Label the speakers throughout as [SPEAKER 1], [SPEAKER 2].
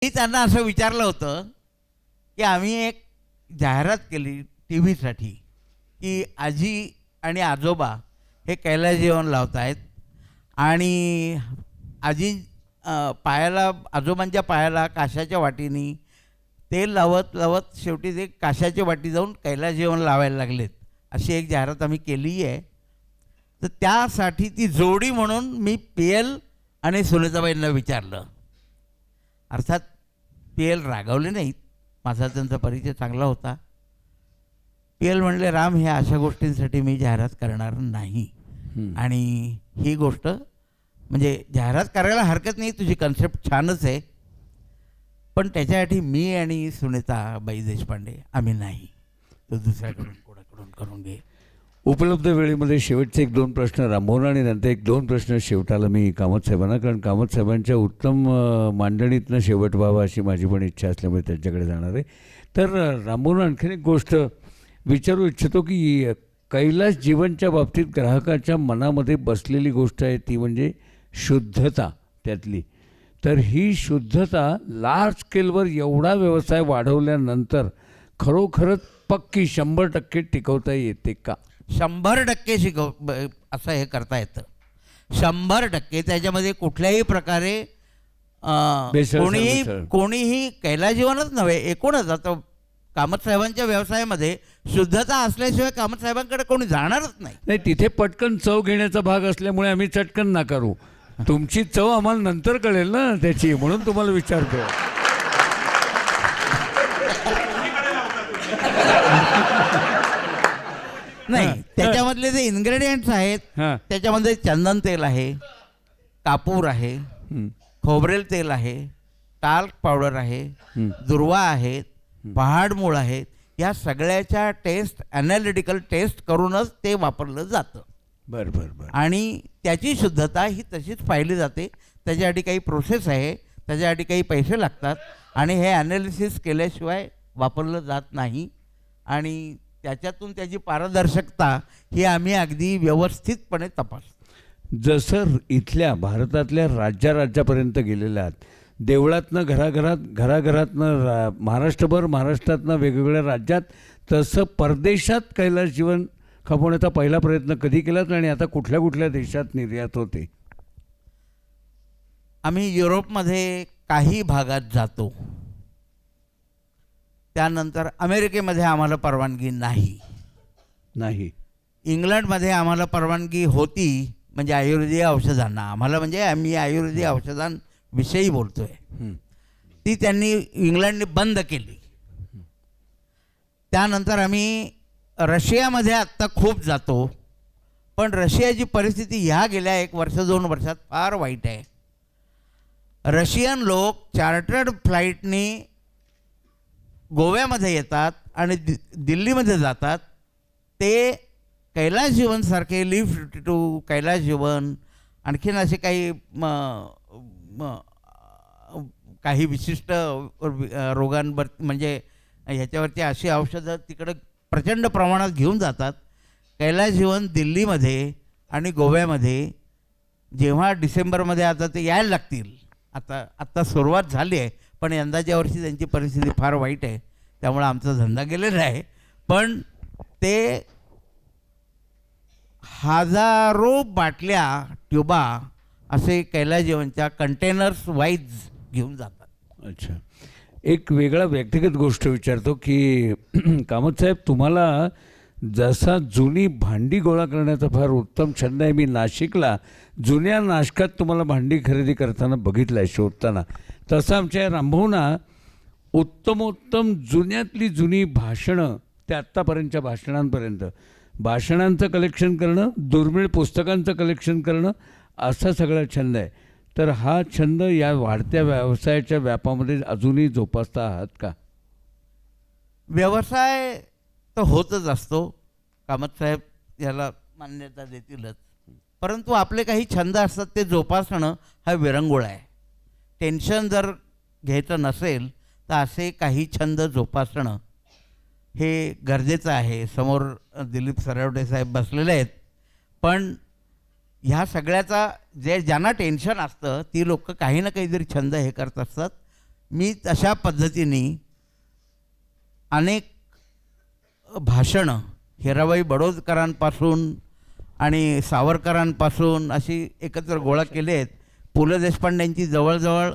[SPEAKER 1] मी त्यांना असं विचारलं होतं की आम्ही एक जाहिरात केली टी व्हीसाठी की आजी आणि आजोबा हे कैलास जेवण लावत आहेत आणि आजी पायाला आजोबांच्या पायाला काशाच्या वाटीनी तेल लावत लावत शेवटी ते काशाची वाटी जाऊन कैलास जेवण लावायला लागलेत, अशी एक जाहिरात आम्ही केली आहे. तर त्यासाठी ती जोडी म्हणून मी PL आणि सुनीताबाईंना विचारलं. अर्थात PL रागावले नाहीत, माझा त्यांचा परिचय चांगला होता. PL म्हणले, राम, हे अशा गोष्टींसाठी मी जाहिरात करणार नाही. आणि ही गोष्ट म्हणजे जाहिरात करायला हरकत नाही, तुझी कन्सेप्ट छानच आहे, पण त्याच्यासाठी मी आणि सुनीताबाई देशपांडे आम्ही नाही, तो दुसऱ्याकडून कोणाकडून करून घे.
[SPEAKER 2] उपलब्ध वेळेमध्ये शेवटचे 1-2 प्रश्न रामभाऊंना आणि नंतर 1-2 प्रश्न शेवटाला मी कामत साहेबांना, कारण कामत साहेबांच्या उत्तम मांडणीतनं शेवट व्हावा अशी माझी पण इच्छा असल्यामुळे त्यांच्याकडे जाणार आहे. तर रामभाऊंना आणखीन एक गोष्ट विचारू इच्छितो की कैलास जीवनच्या बाबतीत ग्राहकाच्या मनामध्ये बसलेली गोष्ट आहे ती म्हणजे शुद्धता त्यातली. तर ही शुद्धता लार्ज स्केलवर एवढा व्यवसाय वाढवल्यानंतर खरोखरच पक्की 100% टिकवता येते का?
[SPEAKER 1] 100% असं हे करता येतं. 100% त्याच्यामध्ये कुठल्याही प्रकारे कोणीही कैलास जीवनच नव्हे, एकूणच आता कामत साहेबांच्या व्यवसायामध्ये शुद्धता असल्याशिवाय कामत साहेबांकडे कोणी जाणारच नाही.
[SPEAKER 2] नाही, तिथे पटकन चव घेण्याचा भाग असल्यामुळे आम्ही चटकन नाकारू. तुमची चव आम्हाला नंतर कळेल ना त्याची, म्हणून तुम्हाला विचारतो.
[SPEAKER 1] नाही, त्याच्यामधले जे इन्ग्रेडियंट्स आहेत त्याच्यामध्ये चंदन तेल आहे, कापूर आहे, खोबरेल तेल आहे, टाल्क पावडर आहे, दुर्वा आहेत, पहाडमूळ आहेत. या सगळ्याच्या टेस्ट ॲनालिटिकल टेस्ट करूनच ते वापरलं जातं.
[SPEAKER 2] बरं बरं बरं.
[SPEAKER 1] आणि त्याची शुद्धता ही तशीच पाहिली जाते. त्याच्यासाठी काही प्रोसेस आहे, त्याच्यासाठी काही पैसे लागतात आणि हे ॲनालिसिस केल्याशिवाय वापरलं जात नाही. आणि त्याच्यातून त्याची पारदर्शकता ही आम्ही अगदी व्यवस्थितपणे तपासतो.
[SPEAKER 2] जसं इथल्या भारतातल्या राज्यापर्यंत गेलेल्या आहात, देवळातनं घराघरातनं महाराष्ट्रातनं वेगवेगळ्या राज्यात, तसं परदेशात कैलास जीवन खपवण्याचा पहिला प्रयत्न कधी केलात आणि आता कुठल्या कुठल्या देशात निर्यात होते?
[SPEAKER 1] आम्ही युरोपमध्ये काही भागात जातो, त्यानंतर अमेरिकेमध्ये आम्हाला परवानगी नाही. इंग्लंडमध्ये आम्हाला परवानगी होती, म्हणजे आयुर्वेदिक औषधांना आम्हाला, म्हणजे आम्ही आयुर्वेदिक औषधांविषयी बोलतोय, ती त्यांनी इंग्लंडने बंद केली. त्यानंतर आम्ही रशियामध्ये आत्ता खूप जातो, पण रशियाची परिस्थिती ह्या गेल्या 1 वर्ष 2 वर्षात फार वाईट आहे. रशियन लोक चार्टर्ड फ्लाईटनी गोव्यामध्ये येतात आणि दिल्लीमध्ये जातात. ते कैलास जीवनसारखे लिफ्ट टू कैलास जीवन, आणखीन असे काही विशिष्ट रोगांवर म्हणजे ह्याच्यावरती अशी औषधं तिकडं प्रचंड प्रमाणात घेऊन जातात. कैलास जीवन दिल्लीमध्ये आणि गोव्यामध्ये जेव्हा डिसेंबरमध्ये आता ते यायला लागतील, आत्ता सुरुवात झाली आहे, पण यंदाच्या वर्षी त्यांची परिस्थिती फार वाईट आहे, त्यामुळे आमचा धंदा गेलेला आहे. पण ते हजारो बाटल्या, ट्युबा असे कैलास जीवनच्या कंटेनर्स वाईज घेऊन जातात.
[SPEAKER 2] अच्छा, एक वेगळा व्यक्तिगत गोष्ट विचारतो की कामत साहेब, तुम्हाला जसा जुनी भांडी गोळा करण्याचा फार उत्तम छंद आहे, मी नाशिकला जुन्या नाशकात तुम्हाला भांडी खरेदी करताना बघितलं आहे, शोधताना, तसं आमच्या रामभाऊंना उत्तमोत्तम जुन्यातली जुनी भाषणं ते आत्तापर्यंतच्या भाषणांचं कलेक्शन करणं, दुर्मिळ पुस्तकांचं कलेक्शन करणं, असा सगळा छंद आहे. तर हा छंद या वाढत्या व्यवसायाच्या व्यापामध्ये अजूनही जोपासता आहात का?
[SPEAKER 1] व्यवसाय तर होतच असतो, कामत साहेब याला मान्यता देतीलच, परंतु आपले काही छंद असतात ते जोपासणं हा विरंगुळा आहे. टेन्शन जर घ्यायचं नसेल तर असे काही छंद जोपासणं हे गरजेचं आहे. समोर दिलीप सरवटे साहेब बसलेले आहेत, पण ह्या सगळ्याचा ज्यांना टेन्शन असतं ती लोक काही ना काहीतरी छंद हे करत असतात. मी तशा पद्धतीने अनेक भाषणं हिराबाई बडोदकरांपासून आणि सावरकरांपासून अशी एकत्र गोळा केले आहेत. पु ल देशपांड्यांची जवळजवळ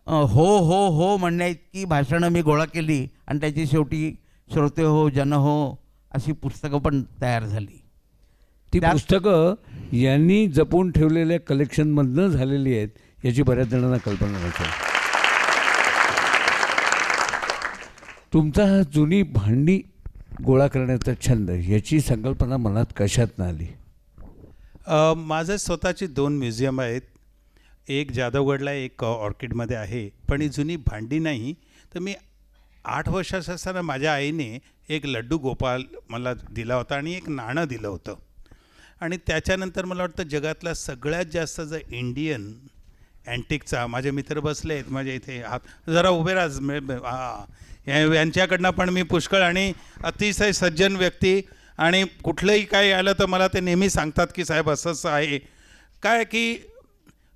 [SPEAKER 1] हो हो हो म्हणण्याइतकी भाषणं मी गोळा केली आणि त्याची शेवटी श्रोते हो जन हो अशी पुस्तकं पण तयार झाली.
[SPEAKER 2] ती पुस्तकं यांनी जपून ठेवलेल्या कलेक्शनमधनं झालेली आहेत याची बऱ्याच जणांना कल्पना नसेल. तुमचा हा जुनी भांडी गोळा करण्याचा छंद याची संकल्पना मनात कशातनं आली?
[SPEAKER 3] माझं स्वतःची 2 म्युझियम आहेत. एक जाधवगडला एक ऑर्किडमध्ये आहे. पण ही जुनी भांडी नाही तर मी 8 वर्षाचा असताना माझ्या आईने एक लड्डू गोपाल मला दिला होता आणि एक नाणं दिलं होतं. आणि त्याच्यानंतर मला वाटतं जगातला सगळ्यात जास्त जर इंडियन अँटिकचा, माझे मित्र बसले आहेत माझ्या इथे, हात जरा उभे राहा, यांच्याकडनं पण मी पुष्कळ आणि अतिशय सज्जन व्यक्ती आणि कुठलंही काय आलं तर मला ते नेहमी सांगतात की साहेब असं असं आहे. काय की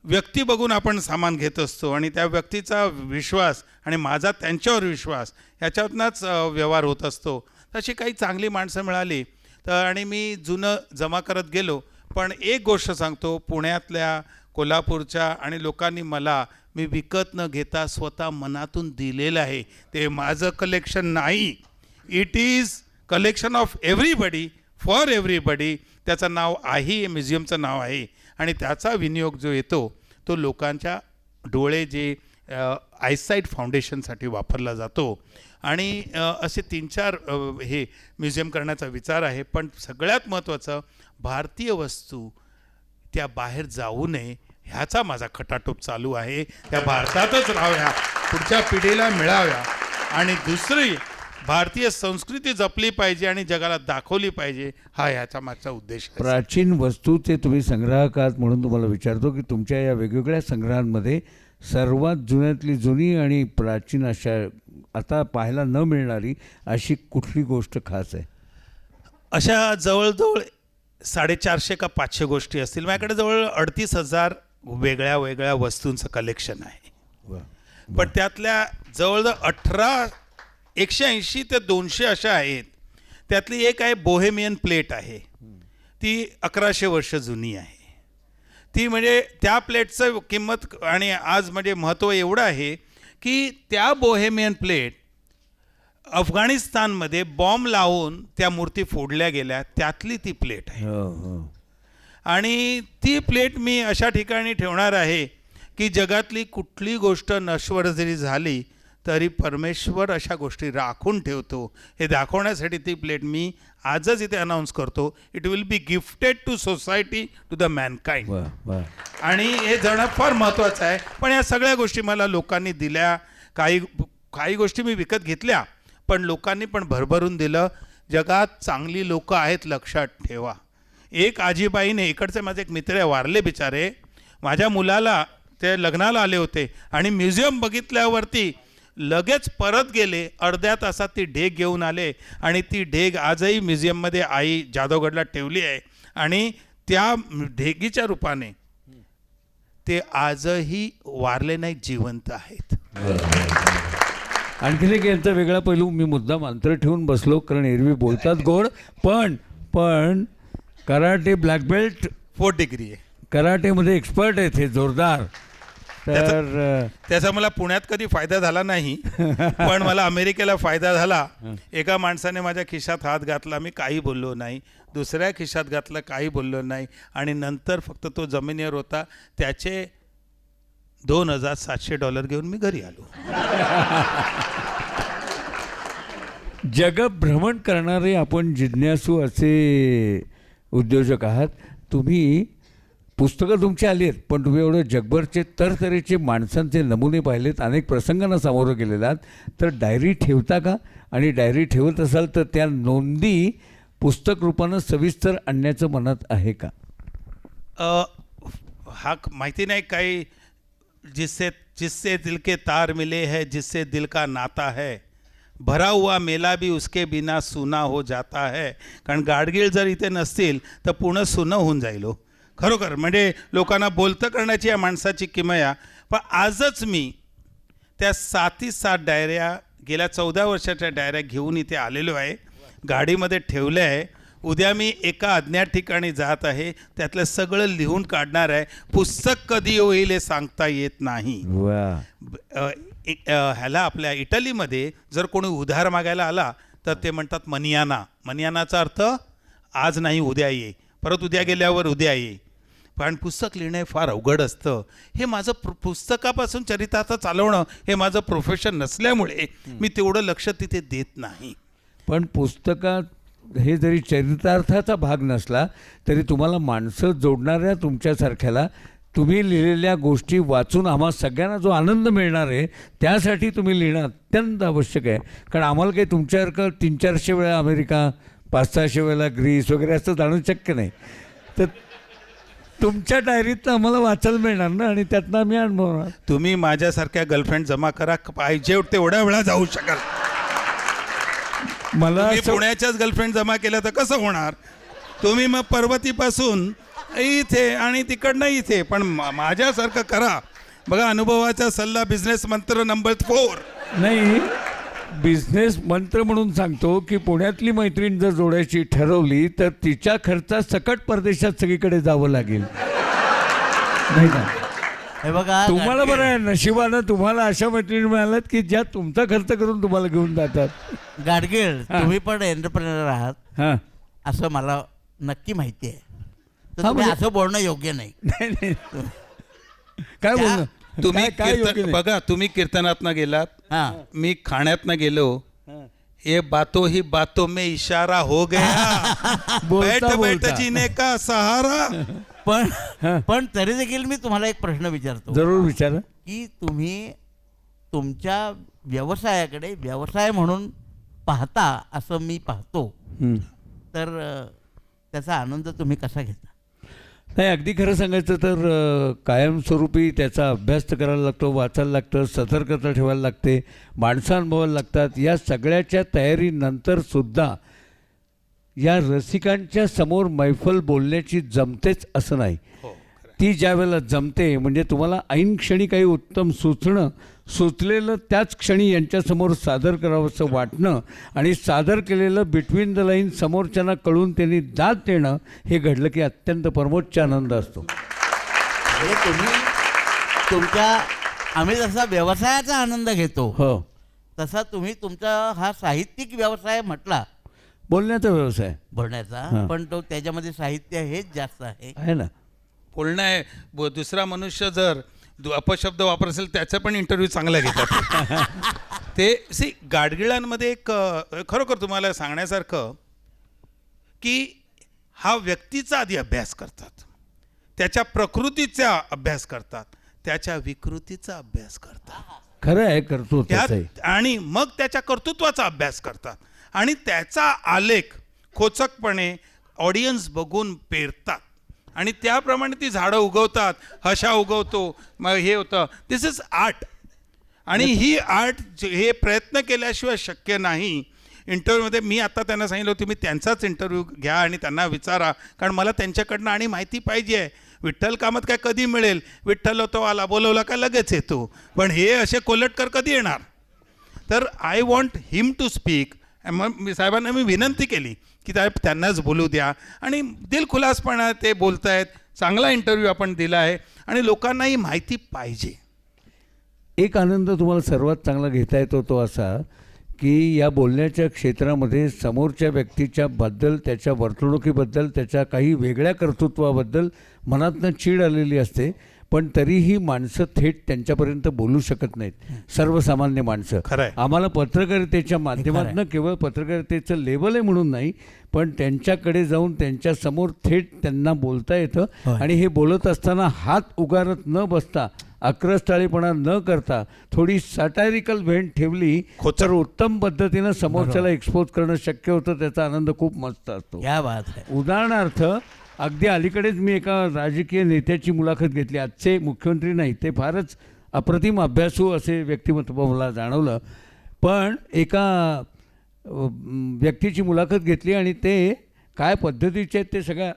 [SPEAKER 3] व्यक्ती बघून आपण सामान घेत असतो आणि त्या व्यक्तीचा विश्वास आणि माझा त्यांच्यावर विश्वास ह्याच्यातूनच व्यवहार होत असतो. तशी काही चांगली माणसं मिळाली तर आणि मी जुनं जमा करत गेलो. पण एक गोष्ट सांगतो, पुण्यातल्या कोल्हापूरच्या आणि लोकांनी मला मी विकत न घेता स्वतः मनातून दिलेलं आहे. ते माझं कलेक्शन नाही, it is collection of everybody for everybody. त्याचं नाव आहे, म्युझियमचं नाव आहे आणि त्याचा विनियोग जो येतो तो लोकांच्या डोळे जे आयसाईट फाउंडेशनसाठी वापरला जातो. आणि असे 3-4 हे म्युझियम करण्याचा विचार आहे. पण सगळ्यात महत्त्वाचं भारतीय वस्तू त्या बाहेर जाऊ नये ह्याचा माझा खटाटोप चालू आहे. त्या भारतातच राहाव्या, पुढच्या पिढीला मिळाव्या आणि दुसरी भारतीय संस्कृती जपली पाहिजे आणि जगाला दाखवली पाहिजे, हा ह्याचा मागचा उद्देश आहे.
[SPEAKER 2] प्राचीन वस्तूचे तुम्ही संग्राहक आहात म्हणून तुम्हाला विचारतो की तुमच्या या वेगवेगळ्या संग्रहांमध्ये सर्वात जुन्यातली जुनी आणि प्राचीन अशा आता पाहायला न मिळणारी अशी कुठली गोष्ट खास आहे?
[SPEAKER 3] अशा जवळजवळ 450 का 500 गोष्टी असतील. माझ्याकडे जवळ 38,000 वेगळ्या वेगळ्या वस्तूंचं कलेक्शन आहे. पण त्यातल्या जवळजवळ 180 ते 200 अशा आहेत. त्यातली एक आहे बोहेमियन प्लेट आहे, ती 1100 वर्ष जुनी आहे. ती म्हणजे त्या प्लेटचं किंमत आणि आज म्हणजे महत्त्व एवढं आहे की त्या बोहेमियन प्लेट अफगाणिस्तानमध्ये बॉम्ब लावून त्या मूर्ती फोडल्या गेल्या, त्यातली ती प्लेट आहे. आणि ती प्लेट मी अशा ठिकाणी ठेवणार आहे की जगातली कुठली गोष्ट नश्वर जरी झाली तरी परमेश्वर अशा गोष्टी राखून ठेवतो हे दाखवण्यासाठी ती प्लेट मी आजच इथे अनाऊन्स करतो. It will be gifted to society to the mankind. आणि हे जणं फार महत्त्वाचं आहे. पण या सगळ्या गोष्टी मला लोकांनी दिल्या. काही गोष्टी मी विकत घेतल्या पण लोकांनी पण भरभरून दिलं. जगात चांगली लोकं आहेत, लक्षात ठेवा. एक आजीबाईने, इकडचे माझे एक मित्र वारले बिचारे, माझ्या मुलाला ते लग्नाला आले होते आणि म्युझियम बघितल्यावरती लगेच परत गेले. अर्ध्या तासात ती ढेग घेऊन आले आणि ती ढेग आजही म्युझियममध्ये आई जाधवगडला ठेवली आहे. आणि त्या ढेगीच्या रूपाने ते आजही वारले नाही, जिवंत आहेत.
[SPEAKER 2] आणखीन एक यांचा वेगळा पैलू मी मुद्दाम अंतर ठेवून बसलो कारण एरवी बोलतात गोड, पण karate black belt
[SPEAKER 3] 4th degree आहे.
[SPEAKER 2] कराटेमध्ये एक्सपर्ट आहेत हे, जोरदार. तर
[SPEAKER 3] त्याचा मला पुण्यात कधी फायदा झाला नाही पण मला अमेरिकेला फायदा झाला. एका माणसाने माझ्या खिशात हात घातला, मी काही बोललो नाही. दुसऱ्या खिशात घातलं, काही बोललो नाही. आणि नंतर फक्त तो जमिनीवर होता, त्याचे $2,700 घेऊन मी घरी आलो.
[SPEAKER 2] जगभ्रमण करणारे आपण जिज्ञासू असे उद्योजक आहात. तुम्ही पुस्तकं तुमची आली आहेत पण तुम्ही एवढं जगभरचे तरतरीचे माणसांचे नमुने पाहिलेत, अनेक प्रसंगांना सामोरं गेलेला आहात. तर डायरी ठेवता का? आणि डायरी ठेवत असाल तर त्या नोंदी पुस्तक रूपानं सविस्तर आणण्याचं मनात आहे का?
[SPEAKER 3] हा माहिती नाही काही, जिससे दिल के तार मिले है, जिससे दिल का नाता है, भरा हुआ मेला भी उसके बिना सुना हो जाता है. कारण गाडगीळ जर इथे नसतील तर पूर्ण सुनं होऊन जाईल. खरोखर म्हणजे लोकांना बोलतं करण्याची या माणसाची किमया. पण आजच मी त्या 7 डायऱ्या गेल्या 14 वर्षाच्या डायऱ्या घेऊन इथे आलेलो आहे, गाडीमध्ये ठेवल्या आहे. उद्या मी एका अज्ञात ठिकाणी जात आहे, त्यातलं सगळं लिहून काढणार आहे. पुस्तक कधी होईल हे सांगता येत नाही.
[SPEAKER 2] वा.
[SPEAKER 3] ह्याला आपल्या इटलीमध्ये जर कोणी उधार मागायला आला तर ते म्हणतात मनियाना. मनियानाचा अर्थ आज नाही उद्या ये, परत उद्या गेल्यावर उद्या ये. पण पुस्तक लिहिणं हे फार अवघड असतं. हे माझं पुस्तकापासून चरितार्थ चालवणं हे माझं प्रोफेशन नसल्यामुळे मी तेवढं लक्ष तिथे देत नाही.
[SPEAKER 2] पण पुस्तकात हे जरी चरितार्थाचा भाग नसला तरी तुम्हाला माणसं जोडणाऱ्या तुमच्यासारख्याला तुम्ही लिहिलेल्या गोष्टी वाचून आम्हा सगळ्यांना जो आनंद मिळणार आहे त्यासाठी तुम्ही लिहिणं अत्यंत आवश्यक आहे. कारण आम्हाला काही तुमच्यासारखं 300-400 वेळा अमेरिका, 500-600 वेळा ग्रीस वगैरे असं जाणं शक्य नाही. तर तुमच्या डायरीत आम्हाला वाचायला मिळणार ना, आणि त्यातनं आम्ही अनुभवणार.
[SPEAKER 3] तुम्ही माझ्यासारख्या गर्लफ्रेंड जमा करा, पाहिजे तेवढ्या वेळा जाऊ शकाल.
[SPEAKER 2] मला
[SPEAKER 3] तुम्ही पुण्याच्याच गर्लफ्रेंड जमा केल्या तर कसं होणार? तुम्ही मग पर्वतीपासून इथे आणि तिकडनं इथे, पण माझ्यासारखं करा. बघा, अनुभवाचा सल्ला बिझनेस मंत्र नंबर 4.
[SPEAKER 2] नाही, बिझनेस मंत्र म्हणून सांगतो की पुण्यातली मैत्रीण जर जोडायची ठरवली तर तिच्या खर्चात सकट परदेशात सगळीकडे जावं लागेल, नाही का?
[SPEAKER 1] हे बघा,
[SPEAKER 2] तुम्हाला बरं आहे, नशिबानं तुम्हाला अशा मैत्रिणी मिळाल्यात की ज्या तुमचा खर्च करून तुम्हाला घेऊन जातात.
[SPEAKER 1] गाडगीळ, तुम्ही पण एंटरप्रेनर आहात
[SPEAKER 2] हां.
[SPEAKER 1] असं मला नक्की माहिती आहे. तर
[SPEAKER 2] हा,
[SPEAKER 1] तुम्ही
[SPEAKER 2] म्हणजे-
[SPEAKER 1] असं बोलणं योग्य नाही.
[SPEAKER 2] नाही, नाही. काय बोलणं?
[SPEAKER 3] तुम्ही
[SPEAKER 2] काय योग्य नाही?
[SPEAKER 3] बघा, तुम्ही कीर्तनातनं गेलात,
[SPEAKER 1] हां,
[SPEAKER 3] मी खाण्यातनं गेलो. ये बातों ही बातों में इशारा हो गया. बैठ बैठ
[SPEAKER 2] बोलता
[SPEAKER 3] जीने का सहारा.
[SPEAKER 1] पण तरी देखील मी तुम्हाला एक प्रश्न विचारतो
[SPEAKER 2] जरूर विचारा.
[SPEAKER 1] की तुम्ही तुमच्या व्यवसायाकडे व्यवसाय म्हणून पाहता असं मी पाहतो,
[SPEAKER 2] हं.
[SPEAKER 1] तर त्याचा आनंद तुम्ही कसा घेता?
[SPEAKER 2] नाही, अगदी खरं सांगायचं तर कायमस्वरूपी त्याचा अभ्यास तर करायला लागतो, वाचायला लागतं, सतर्कता ठेवायला लागते, माणसं अनुभवायला लागतात. या सगळ्याच्या तयारीनंतर सुद्धा या रसिकांच्या समोर मैफल बोलण्याची जमतेच असं नाही. ती ज्या वेळेला जमते म्हणजे तुम्हाला ऐन क्षणी काही उत्तम सुचलेलं त्याच क्षणी यांच्यासमोर सादर करावं असं वाटणं आणि सादर केलेलं बिटवीन द लाईन समोरच्यांना कळून त्यांनी दाद देणं, हे घडलं की अत्यंत परमोच्च आनंद असतो.
[SPEAKER 1] म्हणजे तुम्ही आम्ही जसा व्यवसायाचा आनंद घेतो
[SPEAKER 2] हो,
[SPEAKER 1] तसा तुम्ही तुमचा हा साहित्यिक व्यवसाय म्हटला,
[SPEAKER 2] बोलण्याचा व्यवसाय
[SPEAKER 1] बोलण्याचा,
[SPEAKER 2] हां.
[SPEAKER 1] पण तो त्याच्यामध्ये साहित्य हेच जास्त आहे
[SPEAKER 2] ना.
[SPEAKER 3] बोलणं आहे. दुसरा मनुष्य जर अपशब्द वापर असेल त्याचा पण इंटरव्ह्यू चांगला घेतात. ते गाडगिळांमध्ये एक खरोखर तुम्हाला सांगण्यासारखं की हा व्यक्तीचा आधी अभ्यास करतात, त्याच्या प्रकृतीचा अभ्यास करतात, त्याच्या विकृतीचा अभ्यास करतात.
[SPEAKER 2] खरं आहे, करतो तसंही.
[SPEAKER 3] आणि मग त्याच्या कर्तृत्वाचा अभ्यास करतात आणि त्याचा आलेख खोचकपणे ऑडियन्स बघून पेरतात आणि त्याप्रमाणे ती झाडं उगवतात. हशा उगवतो, मग हे होतं. दिस इज आर्ट. आणि ही आर्ट हे प्रयत्न केल्याशिवाय शक्य नाही. इंटरव्ह्यूमध्ये मी आता त्यांना सांगितलं होतं, तुम्ही त्यांचाच इंटरव्ह्यू घ्या आणि त्यांना विचारा, कारण मला त्यांच्याकडनं आणि माहिती पाहिजे आहे. विठ्ठल कामत काय कधी मिळेल? विठ्ठल होतो आला, बोलवला का लगेच येतो, पण हे असे कोलटकर कधी येणार? तर I want him to speak. मग मी साहेबांना मी विनंती केली की साहेब त्यांनाच बोलू द्या, आणि दिलखुलासपणा ते बोलत आहेत. चांगला इंटरव्ह्यू आपण दिला आहे आणि लोकांना ही माहिती पाहिजे.
[SPEAKER 2] एक आनंद तुम्हाला सर्वात चांगला घेता येतो तो असा की या बोलण्याच्या क्षेत्रामध्ये समोरच्या व्यक्तीच्या बद्दल, त्याच्या वर्तणुकीबद्दल, त्याच्या काही वेगळ्या कर्तृत्वाबद्दल मनातनं चीड आलेली असते, पण तरीही माणसं थेट त्यांच्यापर्यंत बोलू शकत नाहीत, सर्वसामान्य माणसं.
[SPEAKER 3] खरं आहे.
[SPEAKER 2] आम्हाला पत्रकारितेच्या माध्यमातून केवळ पत्रकारितेचं लेबल आहे म्हणून नाही, पण त्यांच्याकडे जाऊन त्यांच्यासमोर थेट त्यांना बोलता येतं. आणि हे बोलत असताना हात उगारत न बसता, आक्रस्ताळीपणा न करता, थोडी सॅटायरिकल व्हेंट ठेवली तर उत्तम पद्धतीनं समोरच्याला एक्सपोज करणं शक्य होतं. त्याचा आनंद खूप मस्त असतो.
[SPEAKER 1] क्या बात आहे.
[SPEAKER 2] उदाहरणार्थ, अगदी अलीकडेच मी एका राजकीय नेत्याची मुलाखत घेतली. आजचे मुख्यमंत्री नाही, ते फारच अप्रतिम अभ्यासू असे व्यक्तिमत्व मला जाणवलं. पण एका व्यक्तीची मुलाखत घेतली आणि ते काय पद्धतीचे आहेत ते सगळ्या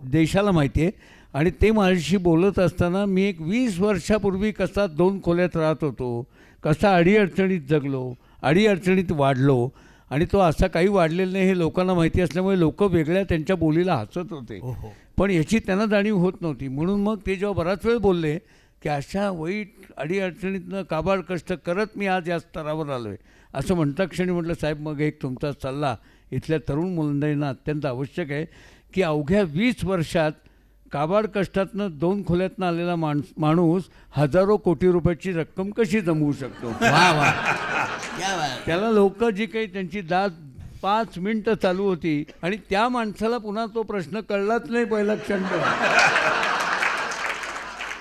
[SPEAKER 2] देशाला माहिती आहे. आणि ते माझ्याशी बोलत असताना मी एक 20 वर्षापूर्वी कसा 2 खोल्यात राहत होतो, कसा अडीअडचणीत जगलो, अडीअडचणीत वाढलो आणि तो असा काही वाढलेला नाही हे लोकांना माहिती असल्यामुळे लोक वेगळ्या त्यांच्या बोलीला हसत होते. पण याची त्यांना जाणीव होत नव्हती. म्हणून मग ते जेव्हा बराच वेळ बोलले की अशा वाईट अडीअडचणीतनं काबाड कष्ट करत मी आज या स्तरावर आलो आहे असं म्हणता क्षणी म्हटलं, साहेब मग एक तुमचा सल्ला इथल्या तरुण मुलांना अत्यंत आवश्यक आहे की अवघ्या 20 वर्षात काबाड कष्टातनं 2 खोल्यातनं आलेला माणूस हजारो कोटी रुपयाची रक्कम कशी जमवू शकतो.
[SPEAKER 1] वा वा क्या बात.
[SPEAKER 2] त्याला लोक जी काही त्यांची दाद 5 मिनिटं चालू होती आणि त्या माणसाला पुन्हा तो प्रश्न कळलाच नाही पहिला क्षण.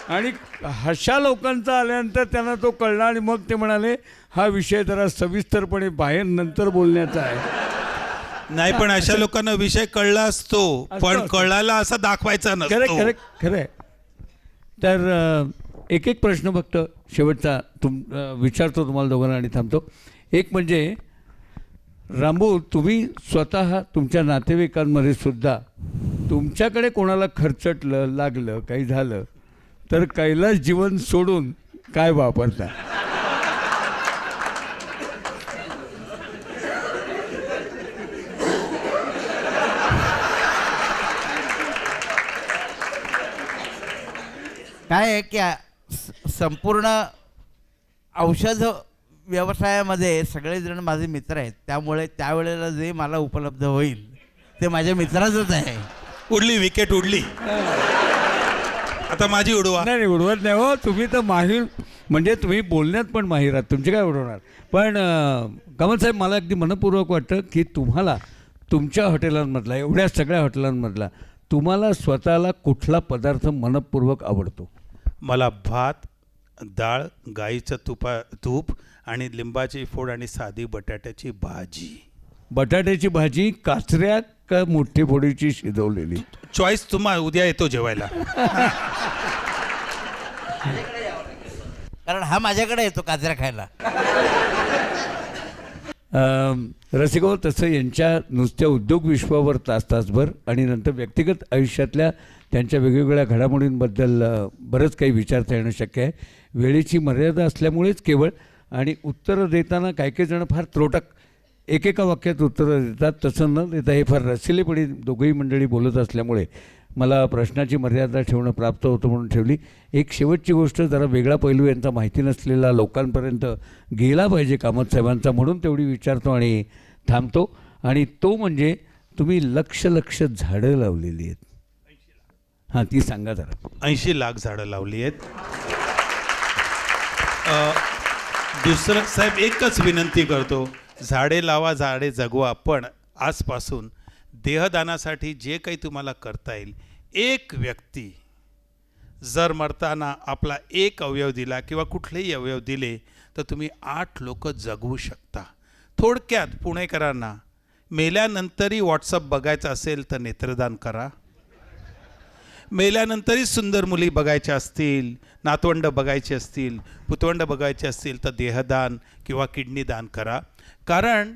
[SPEAKER 2] आणि अशा लोकांचा आल्यानंतर त्यांना तो कळला आणि मग ते म्हणाले हा विषय जरा सविस्तरपणे बाहेर नंतर बोलण्याचा आहे.
[SPEAKER 3] नाही, पण अशा लोकांना विषय कळला असतो, पण कळाला असा दाखवायचा
[SPEAKER 2] खरं
[SPEAKER 3] नसतो.
[SPEAKER 2] खरं खरं आहे. तर एक एक प्रश्न फक्त शेवटचा विचारतो तुम्हाला दोघांना आणि थांबतो. एक म्हणजे रामभाऊ, तुम्ही स्वतः तुमच्या नातेवाईकांमध्ये सुद्धा तुमच्याकडे कोणाला खर्चटलं लागलं काही झालं तर कैलास जीवन सोडून काय वापरता?
[SPEAKER 1] काय आहे की संपूर्ण औषध व्यवसायामध्ये सगळेजण माझे मित्र आहेत. त्यामुळे त्यावेळेला जे मला उपलब्ध होईल ते माझ्या मित्राचंच आहे.
[SPEAKER 3] उडली विकेट, उडली. आता माझी उडवा.
[SPEAKER 2] नाही उडवत नाही हो, तुम्ही तर माहीर, म्हणजे तुम्ही बोलण्यात पण माहीर आहात, तुमचे काय उडवणार. पण कामत साहेब, मला अगदी मनपूर्वक वाटतं की तुम्हाला तुमच्या हॉटेलांमधला, एवढ्या सगळ्या हॉटेलांमधला तुम्हाला स्वतःला कुठला पदार्थ मनपूर्वक आवडतो?
[SPEAKER 3] मला भात, डाळ, गाईचं तूप आणि लिंबाची फोड आणि साधी बटाट्याची भाजी.
[SPEAKER 2] बटाट्याची भाजी काचऱ्या का मोठी फोडीची शिजवलेली?
[SPEAKER 3] चॉईस तुम्हाला, उद्या येतो जेवायला.
[SPEAKER 1] कारण हा माझ्याकडे येतो काजऱ्या खायला.
[SPEAKER 2] रसिको, तसं यांच्या नुसत्या उद्योग विश्वावर तासभर आणि नंतर व्यक्तिगत आयुष्यातल्या त्यांच्या वेगवेगळ्या घडामोडींबद्दल बरंच काही विचारता येणं शक्य आहे. वेळेची मर्यादा असल्यामुळेच केवळ, आणि उत्तरं देताना काही जण फार त्रोटक एकेका वाक्यात उत्तरं देतात. तसं न देता हे फार रसिलेपणी दोघंही मंडळी बोलत असल्यामुळे मला प्रश्नाची मर्यादा ठेवणं प्राप्त होतं म्हणून ठेवली. एक शेवटची गोष्ट, जरा वेगळा पैलू यांचा माहिती नसलेला लोकांपर्यंत गेला पाहिजे कामत साहेबांचा, म्हणून तेवढी विचारतो आणि थांबतो. आणि तो म्हणजे तुम्ही लक्ष झाडं लावलेली आहेत. हां, ती सांगा जरा.
[SPEAKER 3] 80 लाख झाडं लावली आहेत. दुसरं साहेब, एकच विनंती करतो, झाडे लावा, झाडे जगवा. पण आजपासून देहदानासाठी जे काही तुम्हाला करता येईल, एक व्यक्ती जर मरताना आपला एक अवयव दिला किंवा कुठलेही अवयव दिले तर तुम्ही 8 लोक जगवू शकता. थोडक्यात पुणेकरांना मेल्यानंतरही व्हॉट्सअप बघायचं असेल तर नेत्रदान करा. मेल्यानंतरही सुंदर मुली बघायच्या असतील, नातवंड बघायची असतील, पुतवंड बघायचे असतील तर देहदान किंवा किडनी दान करा. कारण